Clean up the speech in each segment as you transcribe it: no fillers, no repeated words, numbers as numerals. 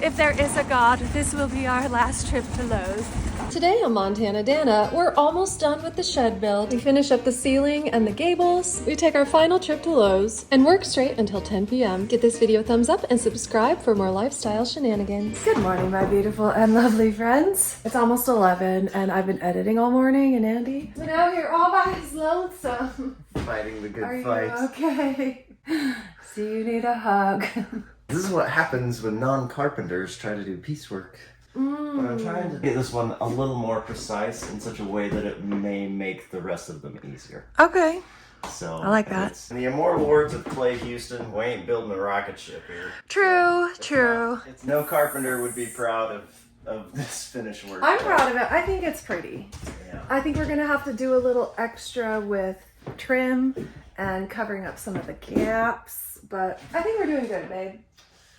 if there is a God, this will be our last trip to Lowe's. Today on MontanaDanna, we're almost done with the shed build. We finish up the ceiling and the gables. We take our final trip to Lowe's and work straight until 10 p.m. Give this video a thumbs up and subscribe for more lifestyle shenanigans. Good morning, my beautiful and lovely friends. It's almost 11 and I've been editing all morning, and Andy been out here all by his lonesome. Fighting the good Are fight. you okay? So you need a hug. This is what happens when non-carpenters try to do piecework. But I'm trying to get this one a little more precise in such a way that it may make the rest of them easier. Okay. So I like that. In the immortal words of Clay Houston, we ain't building a rocket ship here. True, true. No carpenter would be proud of this finished work. I'm proud of it. I think it's pretty. Yeah. I think we're gonna have to do a little extra with trim and covering up some of the gaps, but I think we're doing good, babe.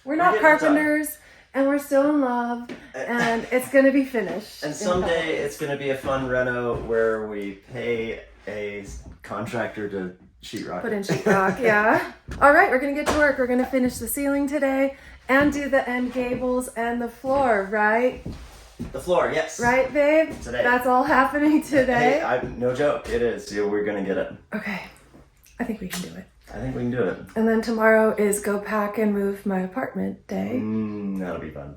We're not carpenters, and we're still in love, and it's gonna be finished. And someday it's gonna be a fun reno where we pay a contractor to sheetrock. Put in sheetrock, yeah. All right, we're gonna get to work. We're gonna finish the ceiling today and do the end gables and the floor, right? The floor, yes. Right, babe? Today. That's all happening today? Hey, no joke, it is. Yeah, we're gonna get it. Okay, I think we can do it. I think we can do it. And then tomorrow is go pack and move my apartment day. That'll be fun.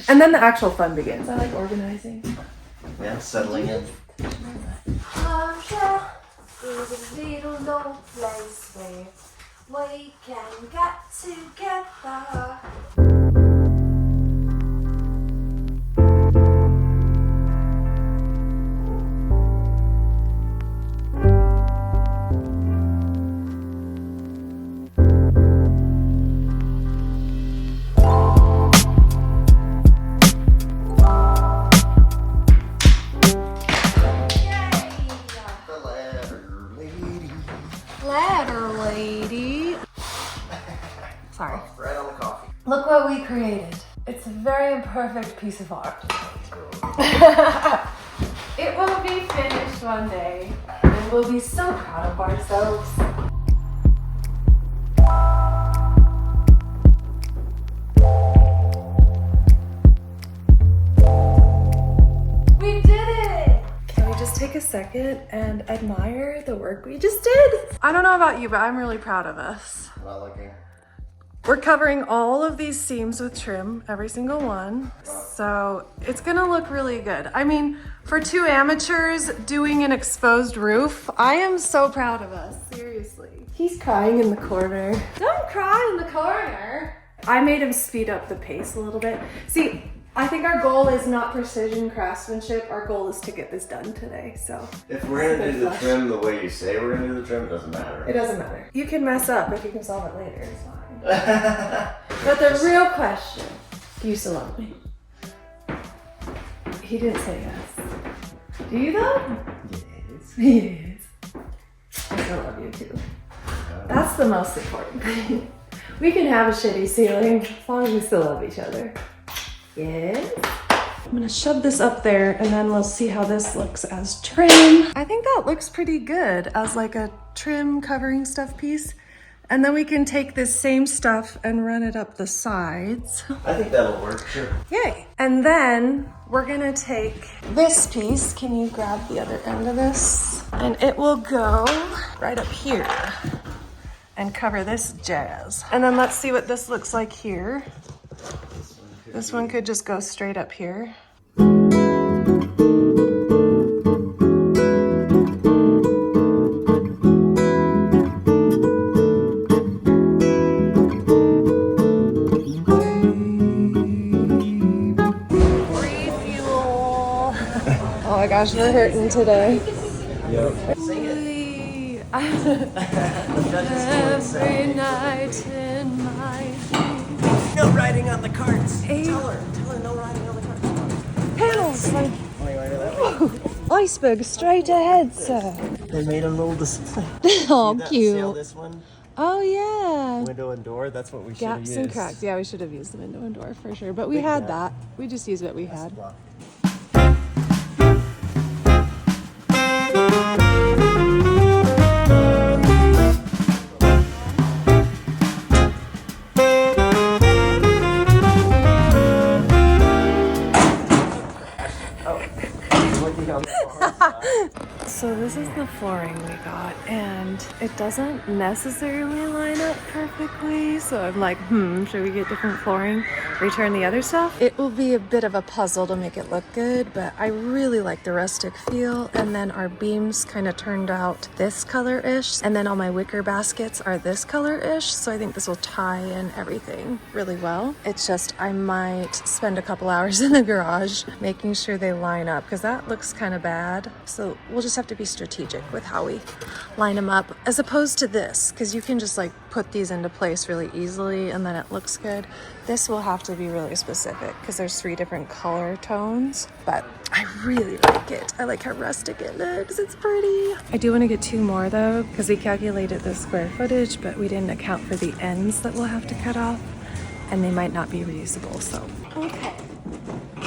And then the actual fun begins. I like organizing. Yeah, settling in. I'm sure there's a little low place where we can get together. Ladder lady. Sorry. Right on the coffee. Look what we created. It's a very imperfect piece of art. It will be finished one day, and we'll be so proud of ourselves. We did it! Can we just take a second and admire the work we just did? I don't know about you, but I'm really proud of us. Not looking. We're covering all of these seams with trim, every single one. So it's gonna look really good. I mean, for two amateurs doing an exposed roof, I am so proud of us, seriously. He's crying in the corner. Don't cry in the corner. I made him speed up the pace a little bit. See, I think our goal is not precision craftsmanship. Our goal is to get this done today, so. If we're gonna do the trim the way you say we're gonna do the trim, it doesn't matter. It doesn't matter. You can mess up, but you can solve it later, it's fine. But the real question, do you still love me? He didn't say yes. Do you though? Yes. Yes. I still love you too. That's the most important thing. We can have a shitty ceiling as long as we still love each other. Yes. I'm gonna shove this up there and then we'll see how this looks as trim. I think that looks pretty good as like a trim covering stuff piece. And then we can take this same stuff and run it up the sides. I think that'll work, sure. Yay. And then we're gonna take this piece. Can you grab the other end of this? And it will go right up here and cover this jazz. And then let's see what this looks like here. This one could just go straight up here. Oh my gosh, we're hurting today. Yep. Sing it. Every night in my dreams. No riding on the carts. Hey. Tell her no riding on the carts. Panels like iceberg straight ahead, sir. They made a little display. Oh, Sail cute. this one, Oh yeah. window and door. That's what we should have Gaps used. and cracks. Yeah, we should have used the window and door for sure. But we Big had gap. that. We just used what we had. Block. So this is the flooring we got, and it doesn't necessarily line up perfectly. So I'm like, should we get different flooring, return the other stuff? It will be a bit of a puzzle to make it look good, but I really like the rustic feel. And then our beams kind of turned out this color-ish, and then all my wicker baskets are this color-ish. So I think this will tie in everything really well. It's just, I might spend a couple hours in the garage making sure they line up, because that looks kind of bad. So we'll just have to be strategic with how we line them up, as opposed to this, because you can just like put these into place really easily and then it looks good. This will have to be really specific because there's 3 different color tones, but I really like it. I like how rustic it looks. It's pretty. I do want to get 2 more though, because we calculated the square footage, but we didn't account for the ends that we'll have to cut off, and they might not be reusable. So okay,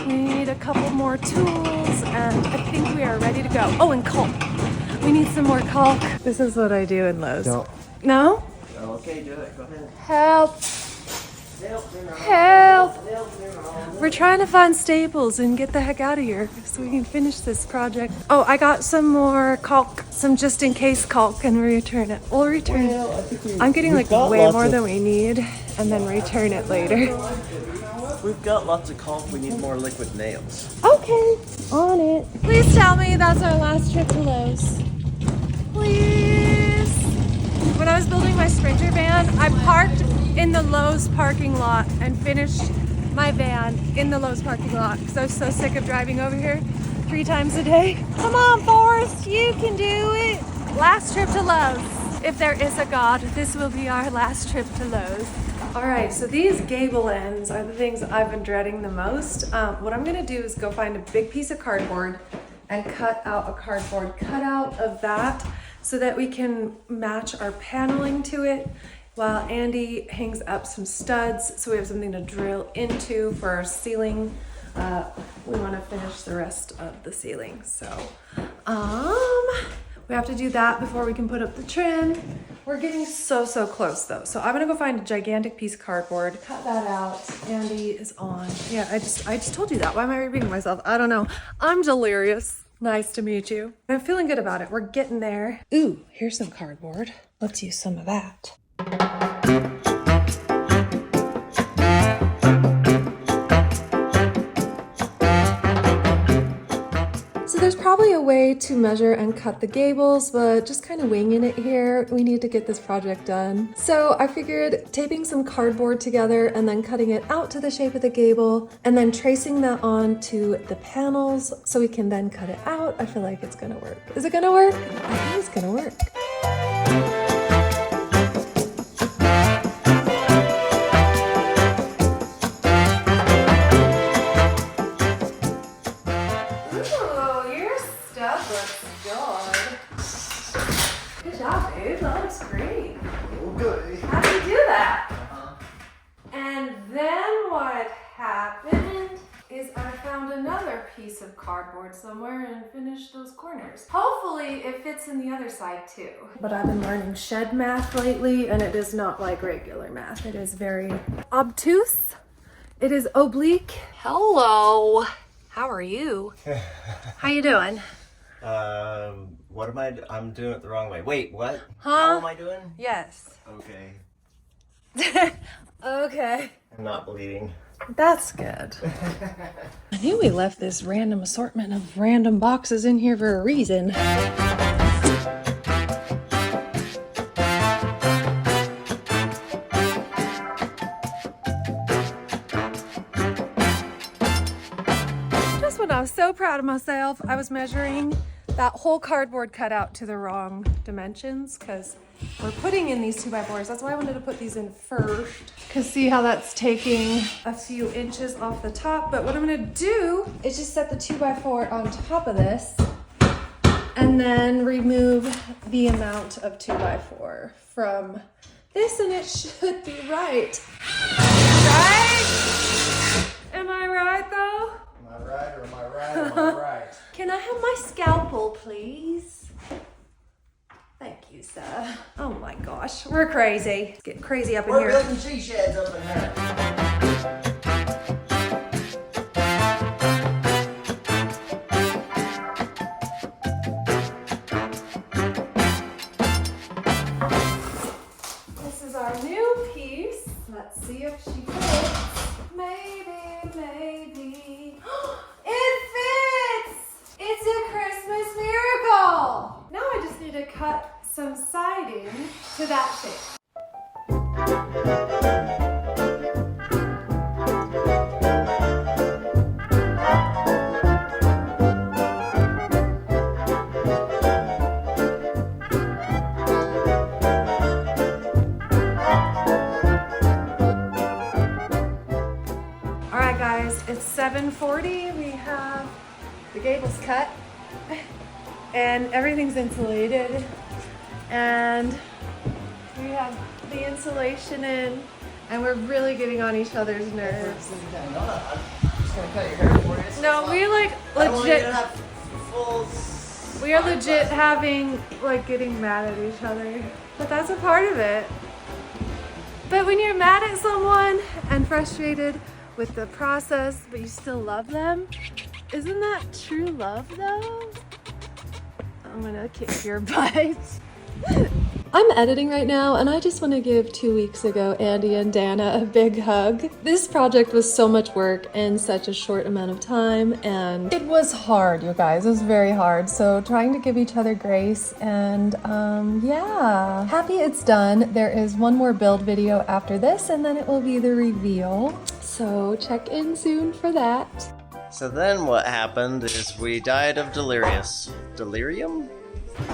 we need a couple more tools, and I think we are ready to go. Oh, and caulk. We need some more caulk. This is what I do in Lowe's. No. No? Okay, do it. Go ahead. Help. Help. We're trying to find Staples and get the heck out of here so we can finish this project. Oh, I got some more caulk, some just in case caulk, and return it. We'll return it. I'm getting like way more than we need, and then return it later. We've got lots of caulk. We need more liquid nails. Okay, on it. Please tell me that's our last trip to Lowe's. Please. When I was building my Sprinter van, I parked in the Lowe's parking lot and finished my van in the Lowe's parking lot because I was so sick of driving over here 3 times a day. Come on, Forrest, you can do it. Last trip to Lowe's. If there is a God, this will be our last trip to Lowe's. All right, so these gable ends are the things I've been dreading the most. What I'm gonna do is go find a big piece of cardboard and cut out a cardboard cutout of that so that we can match our paneling to it while Andy hangs up some studs so we have something to drill into for our ceiling. We wanna finish the rest of the ceiling. So, we have to do that before we can put up the trim. We're getting so close though. So I'm gonna go find a gigantic piece of cardboard, cut that out. Andy is on. Yeah, I just told you that. Why am I repeating myself? I don't know. I'm delirious. Nice to meet you. I'm feeling good about it. We're getting there. Ooh, here's some cardboard. Let's use some of that. So there's probably a way to measure and cut the gables, but just kind of winging it here, we need to get this project done. So I figured taping some cardboard together and then cutting it out to the shape of the gable and then tracing that onto the panels so we can then cut it out. I feel like it's gonna work. Is it gonna work? I think it's gonna work. Piece of cardboard somewhere and finish those corners. Hopefully it fits in the other side too. But I've been learning shed math lately, and it is not like regular math. It is very obtuse. It is oblique. Hello. How are you? How you doing? What am I'm doing it the wrong way. Wait, what? Huh? How am I doing? Yes. Okay. Okay. I'm not bleeding. That's good. I knew we left this random assortment of random boxes in here for a reason. Just when I was so proud of myself, I was measuring that whole cardboard cutout to the wrong dimensions because we're putting in these 2x4s. That's why I wanted to put these in first. Because see how that's taking a few inches off the top. But what I'm gonna do is just set the 2x4 on top of this and then remove the amount of 2x4 from this, and it should be right. Right? Am I right though? Am I right or am I right or am I right? Can I have my scalpel, please? Thank you, sir. Oh my gosh, we're crazy. It's getting crazy up in here. We're building tree sheds up in here. Maybe. It fits! It's a Christmas miracle! Now I just need to cut some siding to that shape. Alright guys, it's 7:40. We have the gables cut and everything's insulated and we have the insulation in and we're really getting on each other's nerves. No, we like legit. We are legit having like getting mad at each other, but that's a part of it. But when you're mad at someone and frustrated with the process, but you still love them, isn't that true love though? I'm gonna kick your butt. I'm editing right now and I just want to give 2 weeks ago Andy and Danna a big hug. This project was so much work in such a short amount of time and it was hard, you guys. It was very hard. So trying to give each other grace and yeah. Happy it's done. There is one more build video after this and then it will be the reveal. So check in soon for that. So then what happened is we died of delirium?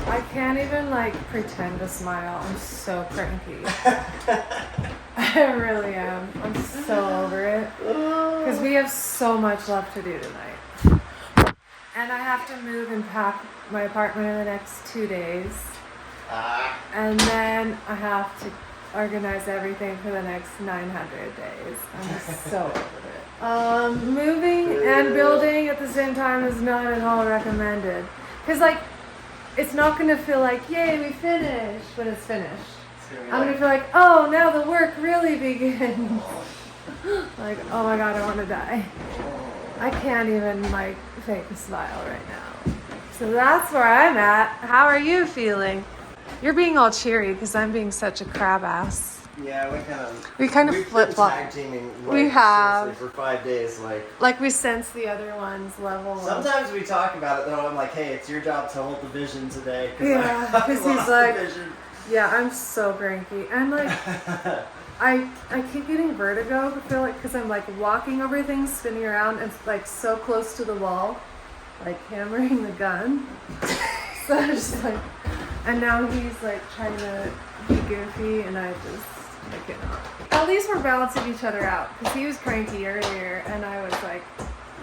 I can't even like pretend to smile. I'm so cranky. I really am. I'm so over it. Because we have so much left to do tonight. And I have to move and pack my apartment in the next 2 days. And then I have to organize everything for the next 900 days. I'm just so over it. Moving and building at the same time is not at all recommended. Because like, it's not going to feel like, yay, we finished, when it's finished. I'm going to feel like, oh, now the work really begins. Like, oh my God, I want to die. I can't even like fake a smile right now. So that's where I'm at. How are you feeling? You're being all cheery because I'm being such a crab ass. Yeah, we kind of flip-flop. Tag teaming. We have for 5 days, like we sense the other one's level. Sometimes we talk about it though. I'm like, hey, it's your job to hold the vision today. Yeah, because he's like, yeah, I'm so cranky and like, I keep getting vertigo. I feel like because I'm like walking over things, spinning around, and like so close to the wall, like hammering the gun. So I'm just like, and now he's like trying to be goofy, and I cannot. At least we're balancing each other out because he was cranky earlier and I was like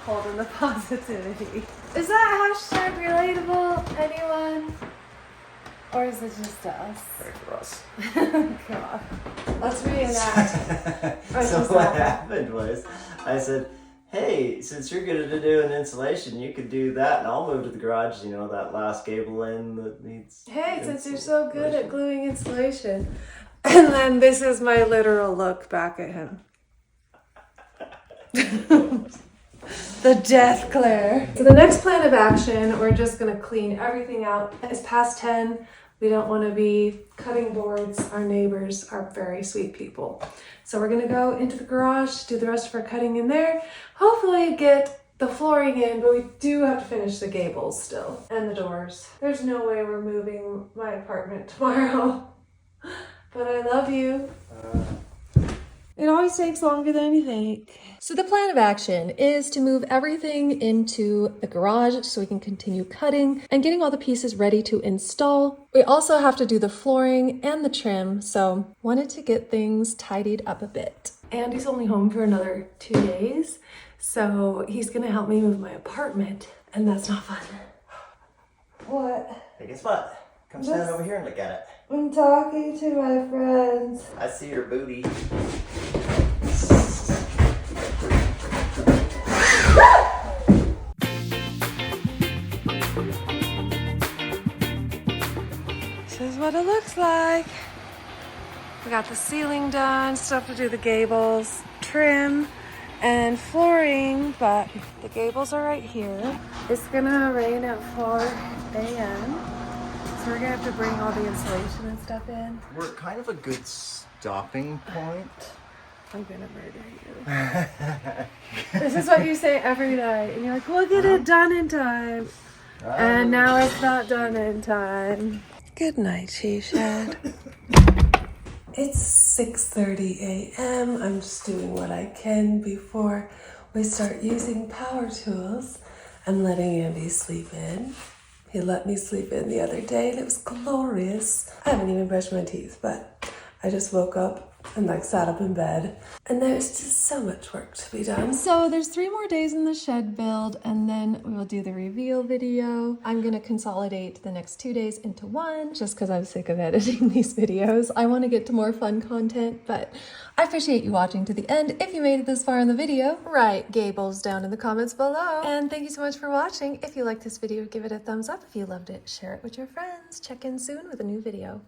holding the positivity. Is that hashtag relatable, anyone? Or is it just us? Very for us. God. Let's reenact. So what happened was, I said, hey, since you're good at doing insulation, you could do that and I'll move to the garage, you know, that last gable end that needs... Hey, since you're so good at gluing insulation. And then this is my literal look back at him. The death glare. So the next plan of action, we're just gonna clean everything out. It's past 10. We don't want to be cutting boards. Our neighbors are very sweet people. So we're gonna go into the garage, do the rest of our cutting in there. Hopefully get the flooring in, but we do have to finish the gables still and the doors. There's no way we're moving my apartment tomorrow. But I love you. It always takes longer than you think. So the plan of action is to move everything into the garage so we can continue cutting and getting all the pieces ready to install. We also have to do the flooring and the trim, so wanted to get things tidied up a bit. Andy's only home for another 2 days, so he's gonna help me move my apartment, and that's not fun. What? Hey, guess what? Come stand over here and look at it. I'm talking to my friends. I see your booty. This is what it looks like. We got the ceiling done, still have to do the gables, trim, and flooring, but the gables are right here. It's gonna rain at 4 a.m. So we're gonna have to bring all the insulation and stuff in. We're kind of a good stopping point I'm gonna murder you. This is what you say every night. And you're like, we'll get it done in time. And now it's not done in time. Good night, she said. It's 6:30 a.m. I'm just doing what I can before we start using power tools. I'm letting Andy sleep in. He let me sleep in the other day and it was glorious. I haven't even brushed my teeth, but I just woke up and like sat up in bed. And there's just so much work to be done. So there's 3 more days in the shed build and then we will do the reveal video. I'm gonna consolidate the next 2 days into one just because I'm sick of editing these videos. I want to get to more fun content, but I appreciate you watching to the end. If you made it this far in the video, write Gables down in the comments below. And thank you so much for watching. If you liked this video, give it a thumbs up. If you loved it, share it with your friends. Check in soon with a new video.